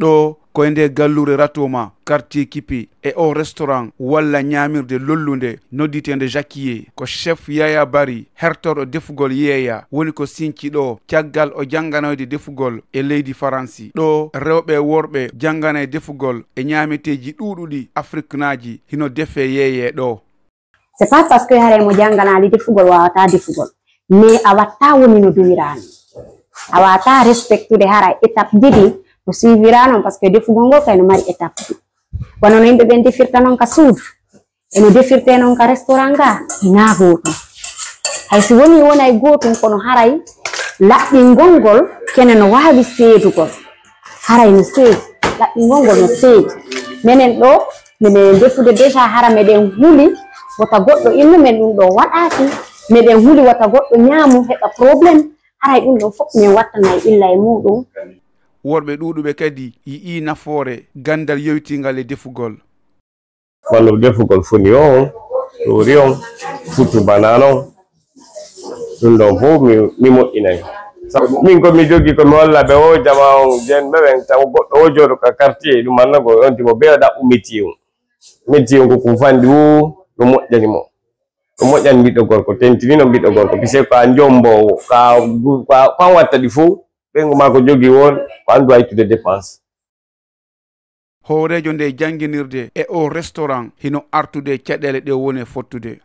ɗo ko ende gallure ratoma quartier Kipi e o restaurant walla nyamirde lollunde nodditende Jacquier ko chef Yaya Bari hertorɗo defugol yeeya woni ko sinci ɗo caggal o janganoyde defugol e leydi Faransi ɗo rewɓe worɓe janganay defugol e nyameteji ɗuɗuɗi Afrique naji hino defe yeeye ɗo. C'est pas parce que hare mo janganali defugol wawata defugol mais a watta woni no duwirani a wawata respectude hara étape ɗiɗi no suivirano parce que defugol ngol kay no mari étape ɗi kono no yimɓe ɓen defirta noon ka suudu eno defirte noon ka restaurant ga na gotum haysi woni wonay gotum kono haray laɓɓingol ngol kene no wawi seedugol haray no seedi laɓɓingol ngol no seedi minen ɗo minen defude déjà hara meɗen huuli wata goɗɗo innu men ɗum ɗo waɗaki meɗen huuli wata goɗɗo ñaamu heɓa probléme haray ɗum ɗo fof min wattanay illa e muɗum. worɓe ɗuɗuɓe kadi yii nafoore gandal yewtingal e defugol. Quando defugol foni on ɗori on futu bana noon ɗum ɗon fof mi moƴƴinayi min komi jogi komi walla ɓe o jama on jen ɓeɓen taw goɗɗo o jooɗo ka quartier ɗum annago on timo ɓe waɗa métier on ko kum fandi o ɗum moƴƴani mo ɗum moƴƴani ɓiɗɗo gorko tentinino ɓiɗɗo gorko pise ko a jombowo ka an watta ɗi fof ɓengo ma ko jogi won ko andu haytude dépense. Hoorejo nde janginirde e o restaurant hino artude caɗele ɗe woni fottude.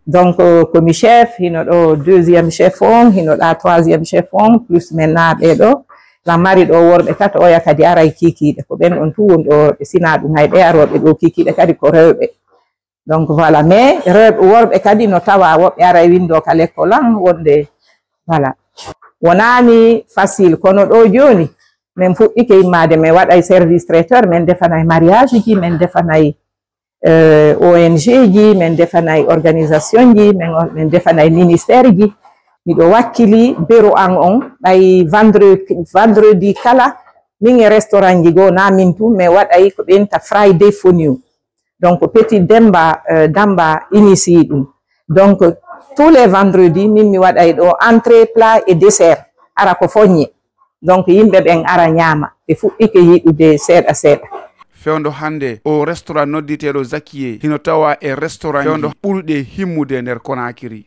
Donc komi chef hino ɗo deuxiéme chef on hino ɗa troisiéme chef on plus maintenant ɓeɗo la mari ɗo worɓe tata oya kadi aray kikiɗe ko ɓen on tu won ɗo ɓe sina ɗum hay ɓe aroɓe ɗo kikiɗe kadi ko rewɓe. Donc voilà mais rewɓe worɓe kadi no tawa woɓɓe aray windo ka l'école an wonde voilà wonani facile kono ɗo joni min fuɗɗike immade min waɗay service traiteur min defanay mariage ji min defanay ONG ji min defanay organisation ji min defanay ministère ji miɗo wakkili bureau an on ɓay vendredi kala min e restaurant ji goo na min tu min waɗay ko ɓenta Friday foniu donc petit Damba initie ɗum donc tous les vendredis min mi waɗay ɗo entrée plat et dessert ara ko foññe donc yimɓe ɓen ara ñaama ɓe fuɗɗike yiɗude seeɗa seeɗa. Fewndo hande o restaurant nodditeɗo Jacquier hino tawa e restaurant fewndo ɓurɗe himmude nder Conakry.